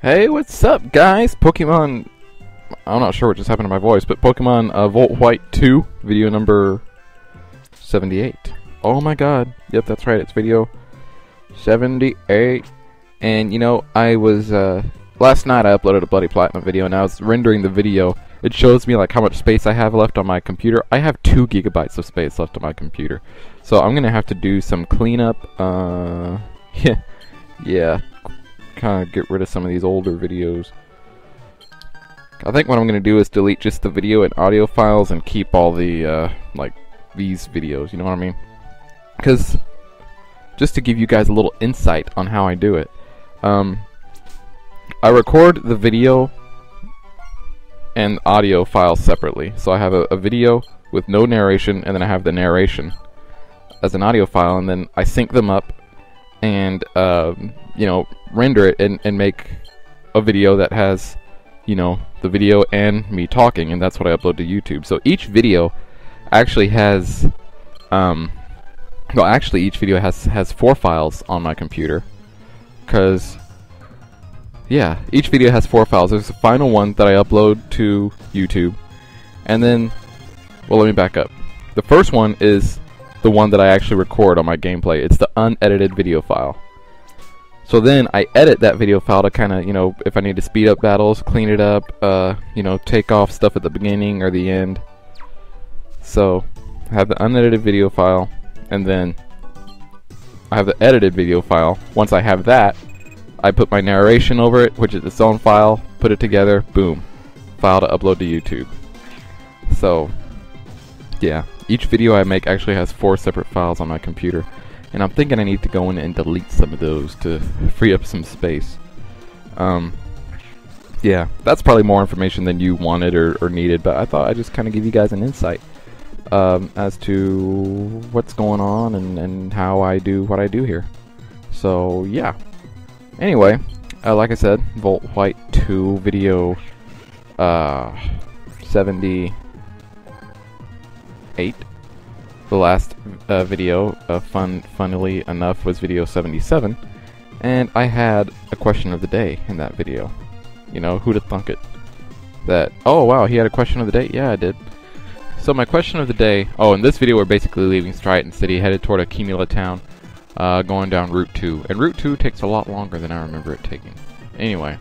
Hey, what's up, guys? Pokemon... I'm not sure what just happened to my voice, but Pokemon Volt White 2, video number 78. Oh my god. Yep, that's right, it's video 78. And, you know, I was, last night I uploaded a Bloody Platinum video, and I was rendering the video. It shows me, like, how much space I have left on my computer. I have 2 gigabytes of space left on my computer. So I'm gonna have to do some cleanup, yeah. Kind of get rid of some of these older videos. I think what I'm going to do is delete just the video and audio files and keep all the, like, these videos, you know what I mean? Because, just to give you guys a little insight on how I do it, I record the video and audio files separately. So I have a video with no narration, and then I have the narration as an audio file, and then I sync them up and, you know, render it and make a video that has, you know, the video and me talking, and that's what I upload to YouTube. So each video actually has, well, actually each video has 4 files on my computer, because, yeah, each video has 4 files. There's the final one that I upload to YouTube, and then, well, let me back up. The first one is the one that I actually record on my gameplay. It's the unedited video file. So then I edit that video file to kind of, you know, if I need to speed up battles, clean it up, you know, take off stuff at the beginning or the end. So I have the unedited video file, and then I have the edited video file. Once I have that, I put my narration over it, which is its own file, put it together, boom, file to upload to YouTube. So, yeah, each video I make actually has 4 separate files on my computer. And I'm thinking I need to go in and delete some of those to free up some space. Yeah, that's probably more information than you wanted or needed, but I thought I'd just kind of give you guys an insight as to what's going on and how I do what I do here. So, yeah. Anyway, like I said, Volt White 2 video 78. The last video, funnily enough, was video 77, and I had a question of the day in that video. You know, who'd have thunk it? That, oh wow, he had a question of the day? Yeah, I did. So my question of the day, oh, in this video we're basically leaving Striaton City, headed toward Akimula Town, going down Route 2. And Route 2 takes a lot longer than I remember it taking. Anyway.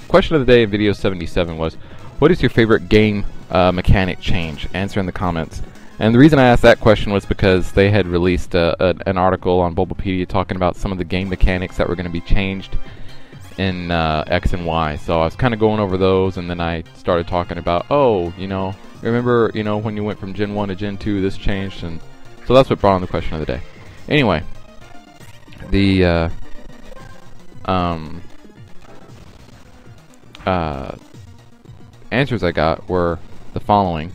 Question of the day in video 77 was, what is your favorite game mechanic change? Answer in the comments. And the reason I asked that question was because they had released an article on Bulbapedia talking about some of the game mechanics that were going to be changed in X and Y. So I was kind of going over those, and then I started talking about, oh, you know, remember, you know, when you went from Gen 1 to Gen 2, this changed, and so that's what brought on the question of the day. Anyway, the answers I got were the following.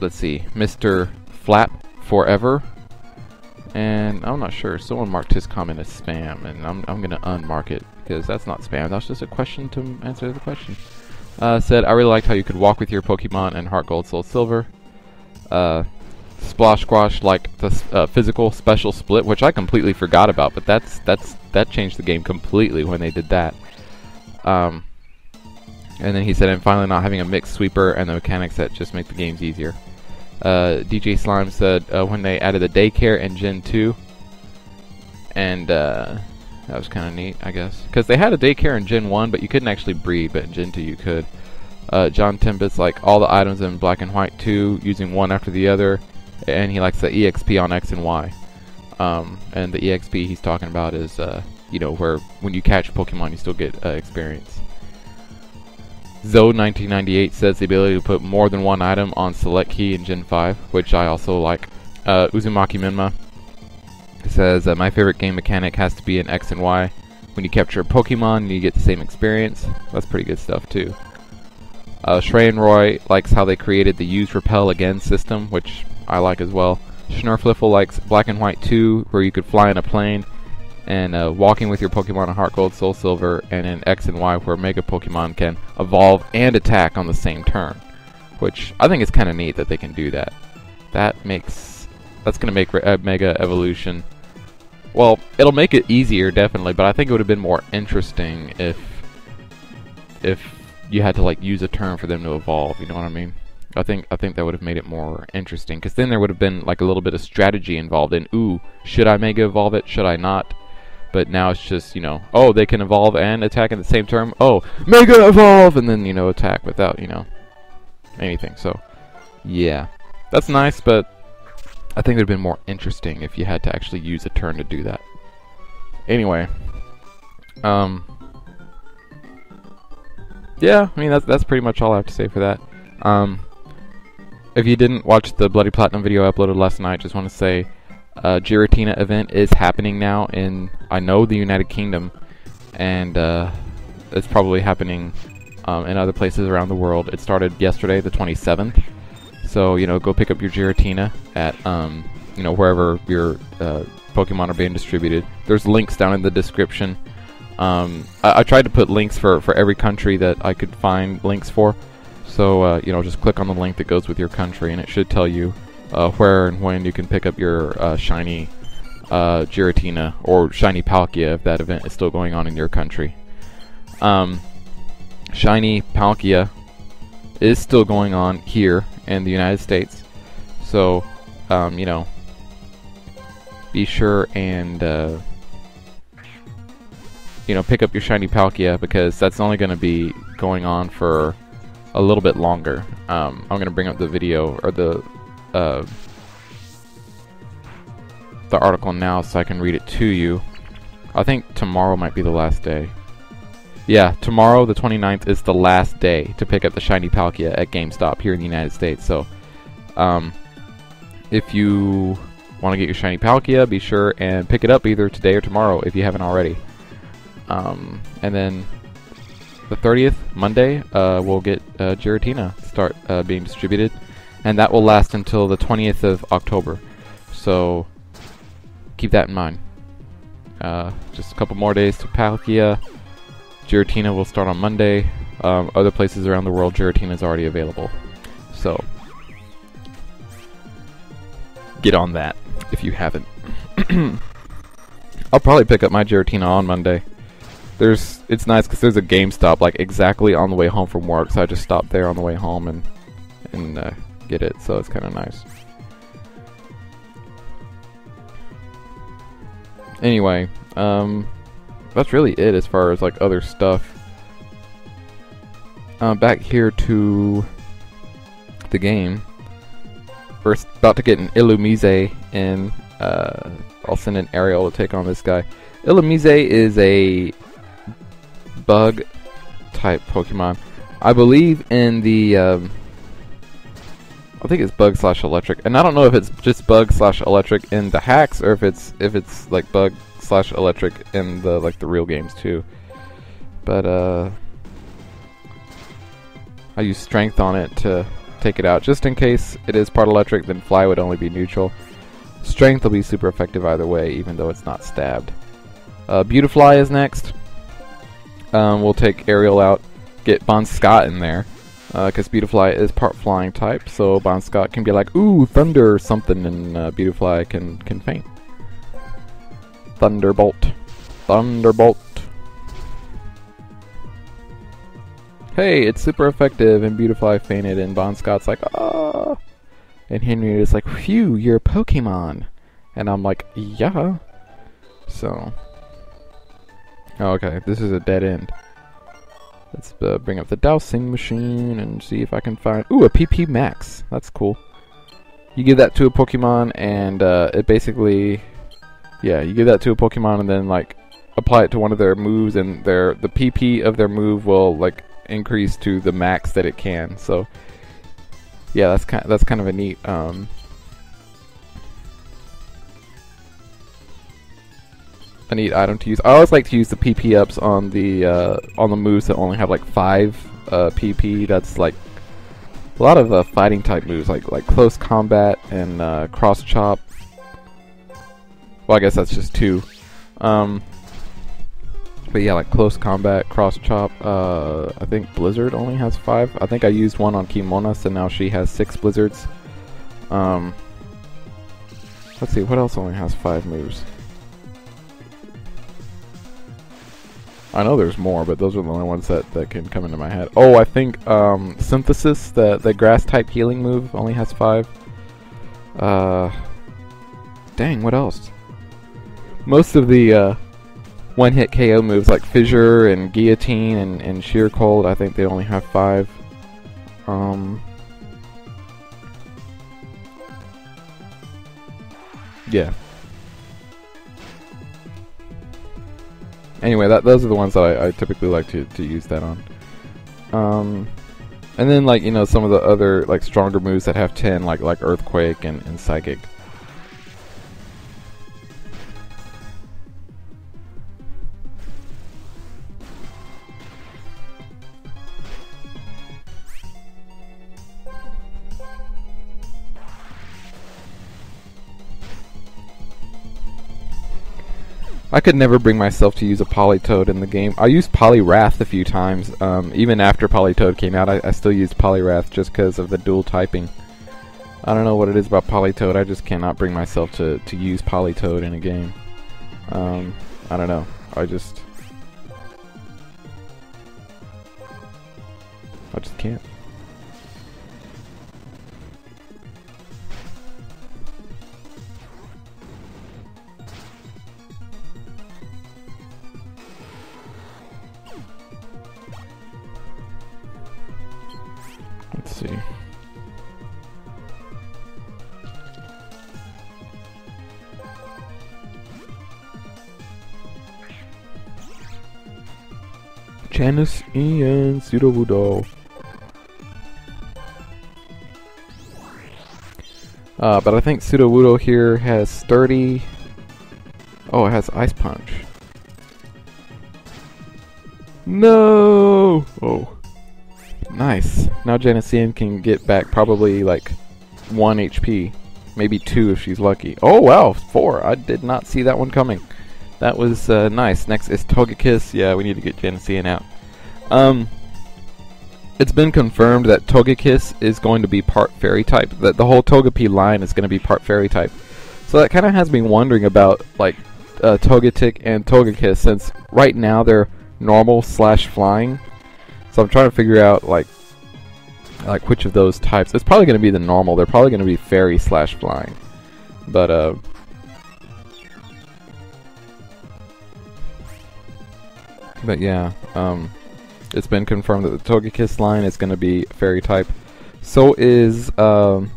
Let's see, Mr. Flap Forever, and I'm not sure, someone marked his comment as spam, and I'm gonna unmark it because that's not spam. That's just a question to answer the question. Said, I really liked how you could walk with your Pokemon in Heart Gold, Soul Silver. Splosh Squash like the physical special split, which I completely forgot about, but that changed the game completely when they did that. And then he said, and finally not having a mixed sweeper and the mechanics that just make the games easier. DJ Slime said when they added the daycare in Gen 2, and that was kind of neat, I guess, because they had a daycare in Gen 1, but you couldn't actually breed, but in Gen 2 you could. John Timbit's like all the items in Black and White 2 using one after the other, and he likes the EXP on X and Y. And the EXP he's talking about is you know, where when you catch Pokemon you still get experience. Zoe1998 says the ability to put more than one item on Select Key in Gen 5, which I also like. Uzumaki Minma says my favorite game mechanic has to be in X and Y. When you capture a Pokemon, you get the same experience. That's pretty good stuff too. Shrey and Roy likes how they created the Use Repel Again system, which I like as well. Schnurfliffle likes Black and White 2, where you could fly in a plane, and walking with your Pokemon in Heart Gold, Soul Silver, and in X and Y, where Mega Pokemon can evolve and attack on the same turn, which I think is kind of neat that they can do that. That's going to make Mega Evolution well, it'll make it easier, definitely, but I think it would have been more interesting if you had to like use a turn for them to evolve. You know what I mean? I think that would have made it more interesting, because then there would have been like a little bit of strategy involved in, ooh, should I Mega Evolve it? Should I not? But now it's just, you know, oh, they can evolve and attack in the same turn. Oh, Mega Evolve! And then, you know, attack without, you know, anything. So, yeah. That's nice, but I think it would have been more interesting if you had to actually use a turn to do that. Anyway. Yeah, I mean, that's pretty much all I have to say for that. If you didn't watch the Bloody Platinum video I uploaded last night, just want to say, Giratina event is happening now in, I know, the United Kingdom, and it's probably happening in other places around the world. It started yesterday, the 27th, so, you know, go pick up your Giratina at, you know, wherever your Pokemon are being distributed. There's links down in the description. I tried to put links for every country that I could find links for, so, you know, just click on the link that goes with your country, and it should tell you where and when you can pick up your shiny Giratina or shiny Palkia if that event is still going on in your country. Shiny Palkia is still going on here in the United States, so you know, be sure and you know, pick up your shiny Palkia, because that's only going to be going on for a little bit longer. I'm going to bring up the video or the article now so I can read it to you. I think tomorrow might be the last day. Yeah, tomorrow, the 29th, is the last day to pick up the shiny Palkia at GameStop here in the United States. So, if you want to get your shiny Palkia, be sure and pick it up either today or tomorrow if you haven't already. And then the 30th, Monday, we'll get Giratina start being distributed, and that will last until the 20th of October. So keep that in mind. Just a couple more days to Palkia. Giratina will start on Monday. Other places around the world, Giratina is already available. So get on that if you haven't. I'll probably pick up my Giratina on Monday. It's nice because there's a GameStop like exactly on the way home from work, so I just stop there on the way home and get it. So it's kind of nice. Anyway, that's really it as far as like other stuff. Back here to the game. We're about to get an Illumise in. I'll send an Ariel to take on this guy. Illumise is a bug type Pokemon. I believe in the I think it's bug / electric, and I don't know if it's just bug / electric in the hacks or if it's like bug / electric in the like the real games too. But I use strength on it to take it out just in case it is part electric. Then fly would only be neutral. Strength will be super effective either way, even though it's not stabbed. Beautifly is next. We'll take Ariel out, get Bon Scott in there, because Beautifly is part flying type, so Bon Scott can be like, ooh, thunder or something, and Beautifly can faint. Thunderbolt. Thunderbolt. Hey, it's super effective, and Beautifly fainted, and Bon Scott's like, ah. And Henry is like, phew, you're a Pokemon. And I'm like, yeah. So. Oh, okay, this is a dead end. Let's bring up the dowsing machine and see if I can find... Ooh, a PP Max. That's cool. You give that to a Pokemon and it basically... Yeah, you give that to a Pokemon and then like apply it to one of their moves, and the PP of their move will like increase to the max that it can. So yeah, that's kind of a neat item to use. I always like to use the PP ups on the moves that only have like 5 PP. That's like a lot of fighting type moves, like close combat and cross chop. Well, I guess that's just 2. But yeah, like close combat, cross chop. I think Blizzard only has 5. I think I used one on Kimona, so now she has 6 Blizzards. Let's see, what else only has 5 moves? I know there's more, but those are the only ones that can come into my head. Oh, I think Synthesis, the grass type healing move, only has 5. Dang, what else? Most of the one-hit KO moves like Fissure and Guillotine and Sheer Cold, I think they only have 5. Yeah. Anyway, those are the ones that I typically like to use that on. And then, like, you know, some of the other, like, stronger moves that have 10, like Earthquake and Psychic. I could never bring myself to use a Politoed in the game. I used Poliwrath a few times. Even after Politoed came out, I still used Poliwrath just because of the dual typing. I don't know what it is about Politoed. I just cannot bring myself to use Politoed in a game. I don't know. I just can't. Let's see. Janice and Sudowoodo. But I think Sudowoodo here has 30. Oh, it has Ice Punch. No! Oh. Nice. Now Janicean can get back probably like 1 HP. Maybe 2 if she's lucky. Oh wow, 4. I did not see that one coming. That was nice. Next is Togekiss. Yeah, we need to get Janicean out. It's been confirmed that Togekiss is going to be part Fairy type. That the whole Togepi line is going to be part Fairy type. So that kind of has me wondering about like Togetic and Togekiss, since right now they're normal / flying. So I'm trying to figure out like which of those types. It's probably going to be the normal. They're probably going to be Fairy / flying. But yeah, it's been confirmed that the Togekiss line is going to be Fairy type. So is the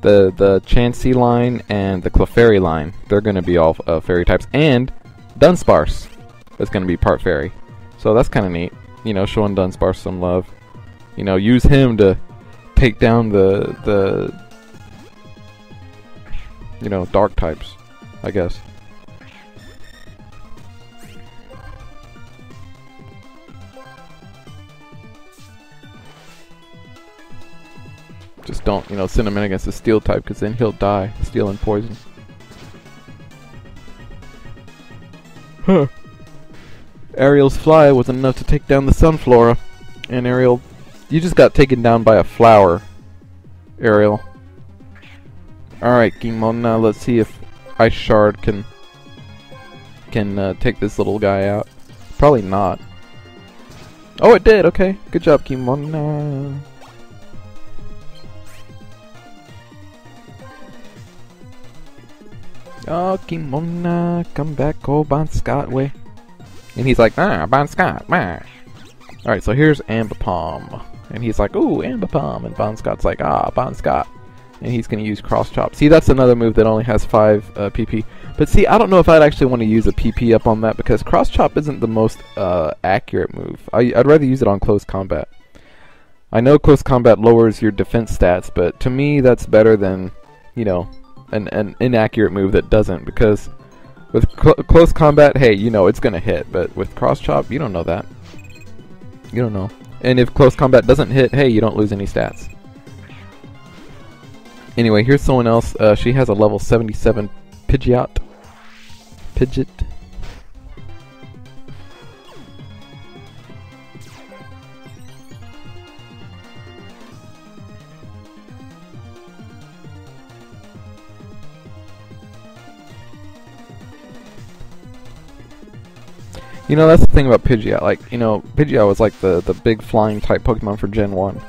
Chansey line and the Clefairy line. They're going to be all Fairy types. And Dunsparce is going to be part Fairy. So that's kind of neat. You know, showing Dunsparce some love. You know, use him to take down the you know, dark types, I guess. Just don't, you know, send him in against the steel type, because then he'll die. Steel and poison. Huh. Ariel's fly wasn't enough to take down the Sunflora. And Ariel, you just got taken down by a flower, Ariel. Alright, Gimon, let's see if Ice Shard can take this little guy out. Probably not. Oh, it did! Okay. Good job, Gimon. Oh, Kimona, come back, oh, Bon Scott way. And he's like, Bon Scott, Alright, so here's Ambipom. And he's like, ooh, Ambipom. And Bon Scott's like, Bon Scott. And he's going to use Cross Chop. See, that's another move that only has 5 PP. But see, I don't know if I'd actually want to use a PP up on that, because Cross Chop isn't the most accurate move. I'd rather use it on Close Combat. I know Close Combat lowers your defense stats, but to me, that's better than, you know, an inaccurate move that doesn't, because with Close Combat, hey, you know it's gonna hit, but with Cross Chop, you don't know that. You don't know. And if Close Combat doesn't hit, hey, you don't lose any stats. Anyway, here's someone else. She has a level 77 Pidgeot. You know, that's the thing about Pidgeot. Like, you know, Pidgeot was like the big flying type Pokemon for Gen 1.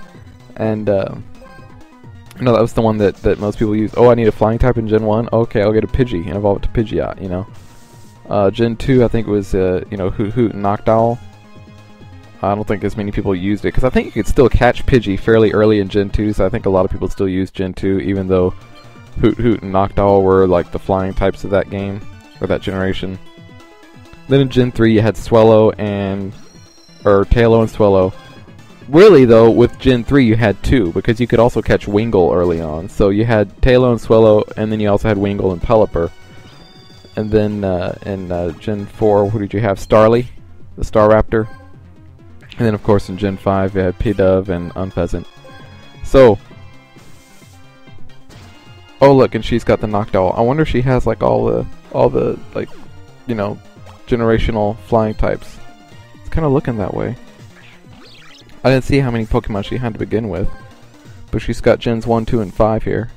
And, you know, that was the one that most people use. Oh, I need a flying type in Gen 1? Okay, I'll get a Pidgey and evolve it to Pidgeot, you know. Gen 2, I think it was, you know, Hoothoot and Noctowl. I don't think as many people used it, because I think you could still catch Pidgey fairly early in Gen 2, so I think a lot of people still use Gen 2, even though Hoothoot and Noctowl were like the flying types of that game, or that generation. Then in Gen 3 you had Taillow and Swellow. Really though, with Gen 3 you had two, because you could also catch Wingull early on. So you had Taillow and Swellow, and then you also had Wingull and Pelipper. And then in Gen 4, who did you have? Starly, the Staraptor. And then of course in Gen 5 you had Pidove and Unpheasant. So, oh look, and she's got the Noctowl. I wonder if she has like all the like, you know, generational flying types. It's kind of looking that way. I didn't see how many Pokemon she had to begin with, but she's got Gens 1, 2, and 5 here.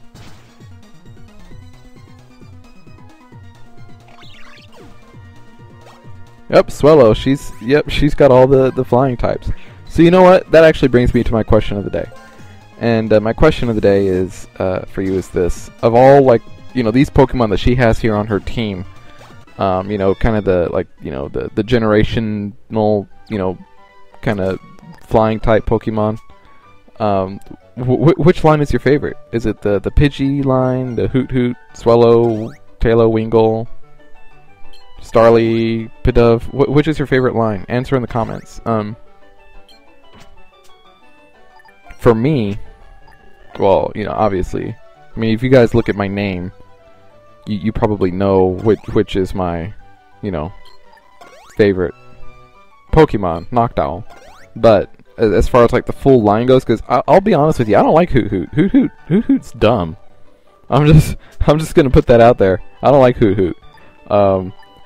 Yep, Swellow. She's got all the flying types. So you know what? That actually brings me to my question of the day. And my question of the day is for you is this: of all, like, you know, these Pokemon that she has here on her team, you know, kind of the, like, you know, the generational, you know, kind of flying type Pokemon. Which line is your favorite? Is it the Pidgey line, the Hoothoot, Swellow, Taillow, Wingull, Starly, Pidove? Which is your favorite line? Answer in the comments. For me, well, you know, obviously, I mean, if you guys look at my name, you probably know which is my, you know, favorite Pokemon, Noctowl. But as far as like the full line goes, because I'll be honest with you, I don't like Hoothoot. Hoothoot's dumb. I'm just gonna put that out there. I don't like Hoothoot.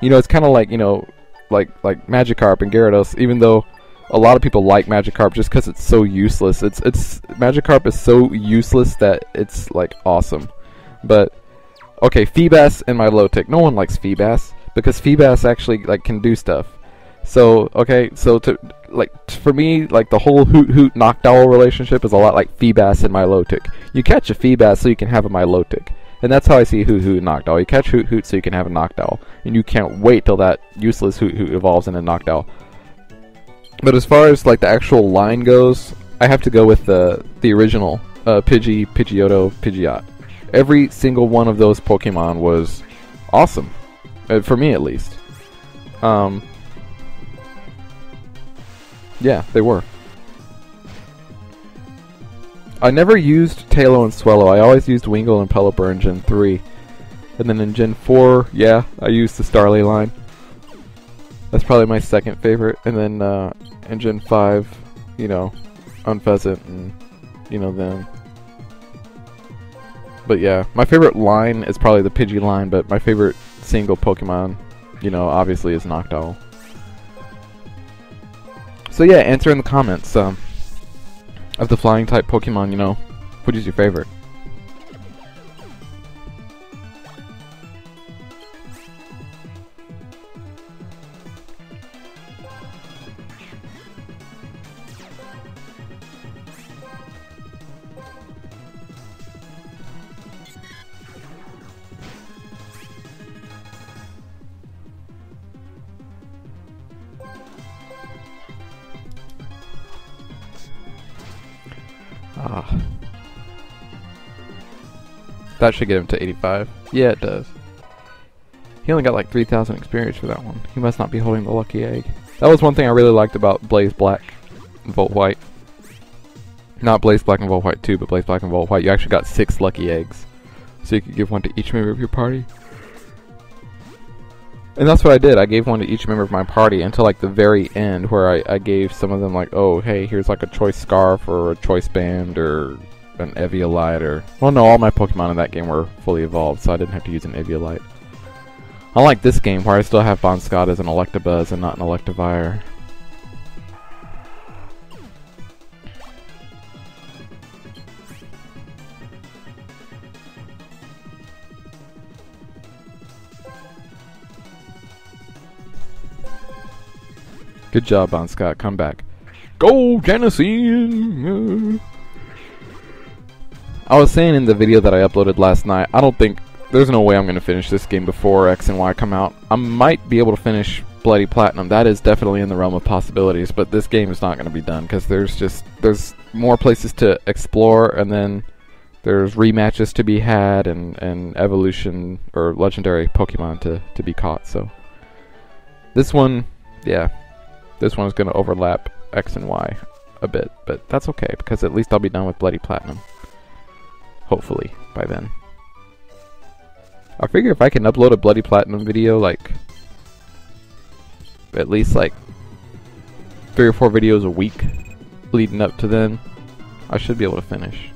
You know, it's kind of like, you know, like Magikarp and Gyarados. Even though a lot of people like Magikarp just because it's so useless. It's Magikarp is so useless that it's like awesome. But okay, Feebas and Milotic. No one likes Feebas because Feebas actually like can do stuff. So okay, so for me, like the whole Hoothoot Noctowl relationship is a lot like Feebas and Milotic. You catch a Feebas so you can have a Milotic. And that's how I see Hoothoot and Noctowl. You catch Hoothoot so you can have a Noctowl. And you can't wait till that useless Hoothoot evolves into Noctowl. But as far as like the actual line goes, I have to go with the original Pidgey, Pidgeotto, Pidgeot. Every single one of those Pokemon was awesome. For me at least. Yeah, they were. I never used Taillow and Swellow. I always used Wingull and Pelipper in Gen 3. And then in Gen 4, yeah, I used the Starly line. That's probably my second favorite. And then in Gen 5, you know, Unpheasant and, you know, them. But yeah, my favorite line is probably the Pidgey line, but my favorite single Pokemon, you know, obviously is Noctowl. So yeah, answer in the comments. Of the flying type Pokemon, you know, which is your favorite? That should get him to 85. Yeah, it does. He only got like 3,000 experience for that one. He must not be holding the lucky egg. That was one thing I really liked about Blaze Black and Volt White. Not Blaze Black and Volt White 2, but Blaze Black and Volt White. You actually got 6 lucky eggs. So you could give one to each member of your party. And that's what I did. I gave one to each member of my party until like the very end, where I gave some of them like, oh, hey, here's like a choice scarf or a choice band or an Eviolite or... Well, no, all my Pokemon in that game were fully evolved, so I didn't have to use an Eviolite. Unlike this game, where I still have Bonscott as an Electabuzz and not an Electivire. Good job, Bon Scott. Come back. Go, Genesene! I was saying in the video that I uploaded last night, there's no way I'm going to finish this game before X and Y come out. I might be able to finish Bloody Platinum. That is definitely in the realm of possibilities, but this game is not going to be done because there's more places to explore, and then there's rematches to be had and evolution or legendary Pokemon to be caught. So this one, yeah, this one is going to overlap X and Y a bit, but that's okay because at least I'll be done with Bloody Platinum. Hopefully by then. I figure if I can upload a Bloody Platinum video, like at least like 3 or 4 videos a week leading up to then, I should be able to finish.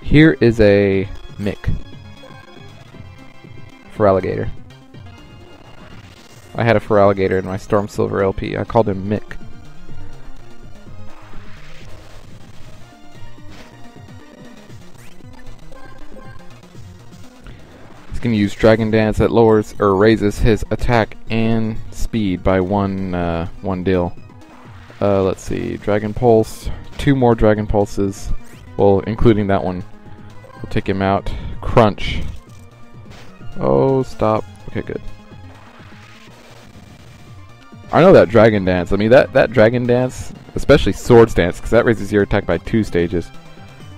Here is a Mick for alligator. I had a Feraligatr in my Storm Silver LP. I called him Mick. He's gonna use Dragon Dance that lowers or raises his attack and speed by one deal. Let's see, Dragon Pulse, 2 more Dragon Pulses, well, including that one. We'll take him out. Crunch. Oh, stop. Okay, good. I know that Dragon Dance. I mean, that Dragon Dance, especially Swords Dance, because that raises your attack by 2 stages.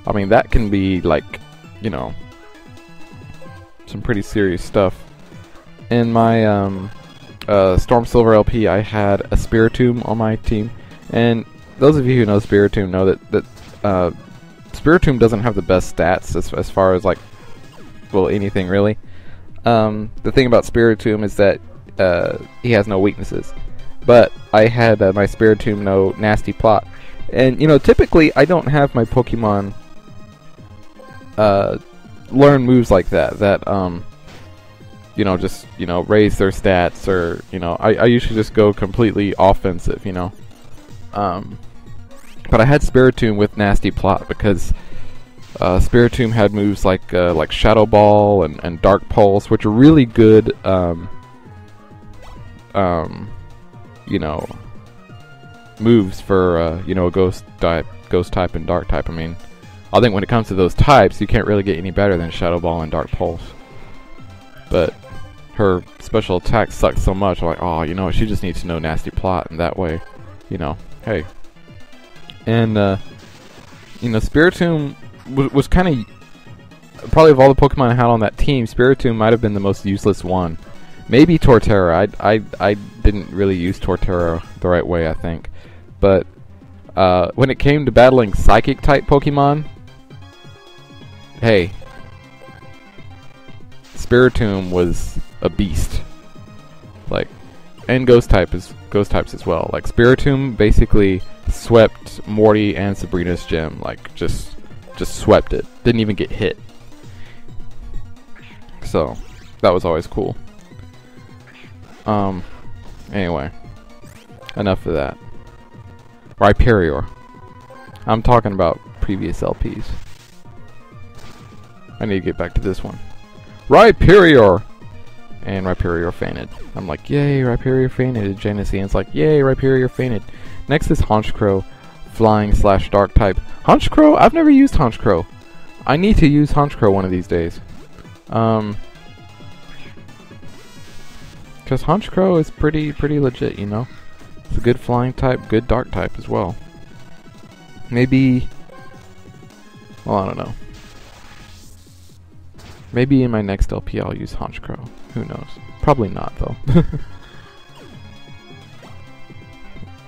I mean, that can be, like, you know, some pretty serious stuff. In my Storm Silver LP, I had a Spiritomb on my team. And those of you who know Spiritomb know that Spiritomb doesn't have the best stats as far as, like, well, anything really. The thing about Spiritomb is that he has no weaknesses. But I had my Spiritomb know Nasty Plot. And, you know, typically I don't have my Pokemon learn moves like that, you know, just, you know, raise their stats, or, you know, I usually just go completely offensive, you know. But I had Spiritomb with Nasty Plot because Spiritomb had moves like Shadow Ball and Dark Pulse, which are really good, you know, moves for you know, a ghost type and dark type. I mean, I think when it comes to those types, you can't really get any better than Shadow Ball and Dark Pulse. But her special attack sucks so much. I'm like, oh, you know what? She just needs to know Nasty Plot, and that way, you know, hey. And you know, Spiritomb was kind of, probably of all the Pokemon I had on that team, Spiritomb might have been the most useless one. Maybe Torterra. I didn't really use Torterra the right way, I think. But when it came to battling Psychic type Pokemon, hey, Spiritomb was a beast. Like, and Ghost types as well. Like, Spiritomb basically swept Morty and Sabrina's gym. Like, just swept it. Didn't even get hit. So that was always cool. Anyway, enough of that. Rhyperior. I'm talking about previous LPs. I need to get back to this one. Rhyperior! And Rhyperior fainted. I'm like, yay, Rhyperior fainted. Genesene's like, yay, Rhyperior fainted. Next is Honchkrow, flying/dark type. Honchkrow? I've never used Honchkrow. I need to use Honchkrow one of these days. Because Honchkrow is pretty legit, you know? It's a good flying type, good dark type as well. Maybe, well, I don't know. Maybe in my next LP I'll use Honchkrow. Who knows? Probably not, though.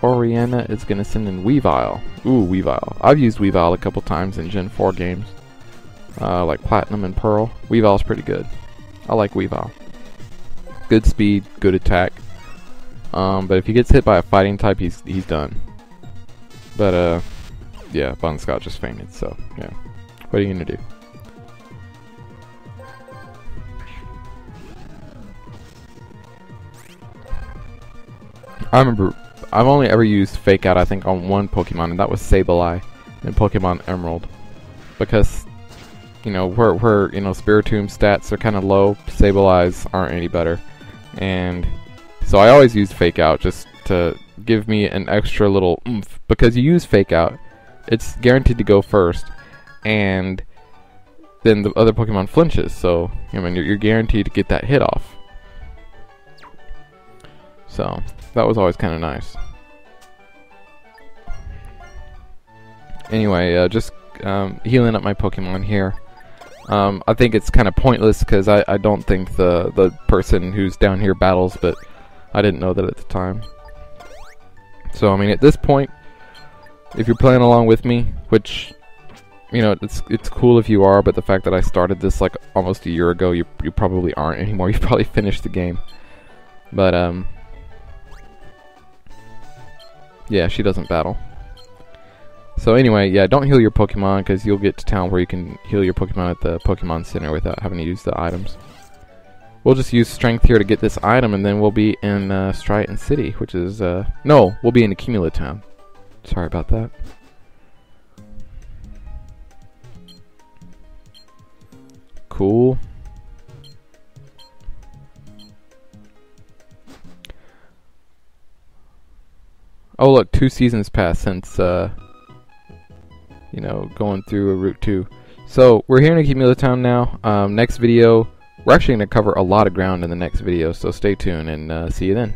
Oriana is going to send in Weavile. Ooh, Weavile. I've used Weavile a couple times in Gen 4 games. Like Platinum and Pearl. Weavile's pretty good. I like Weavile. Good speed, good attack. But if he gets hit by a fighting type, he's done. But, yeah, Bon Scott just fainted, so, yeah. What are you gonna do? I remember, I've only ever used Fake Out, I think, on one Pokemon, and that was Sableye in Pokemon Emerald. Because, you know, where you know, Spiritomb stats are kind of low, Sableye's aren't any better. And so I always use Fake Out just to give me an extra little oomph, because you use Fake Out, it's guaranteed to go first, and then the other Pokemon flinches, so I mean you're guaranteed to get that hit off. So that was always kind of nice. Anyway, just healing up my Pokemon here. I think it's kind of pointless because I don't think the person who's down here battles, but I didn't know that at the time. So I mean, at this point, if you're playing along with me, which, you know, it's cool if you are, but the fact that I started this like almost a year ago, you probably aren't anymore. You probably finished the game. But yeah, she doesn't battle. So anyway, yeah, don't heal your Pokemon, because you'll get to town where you can heal your Pokemon at the Pokemon Center without having to use the items. We'll just use Strength here to get this item, and then we'll be in Striaton City, which is, no, we'll be in Accumula Town. Sorry about that. Cool. Oh look, 2 seasons passed since, you know, going through Route 2. So, we're here in Accumula Town now. Next video, we're actually going to cover a lot of ground in the next video, so stay tuned and see you then.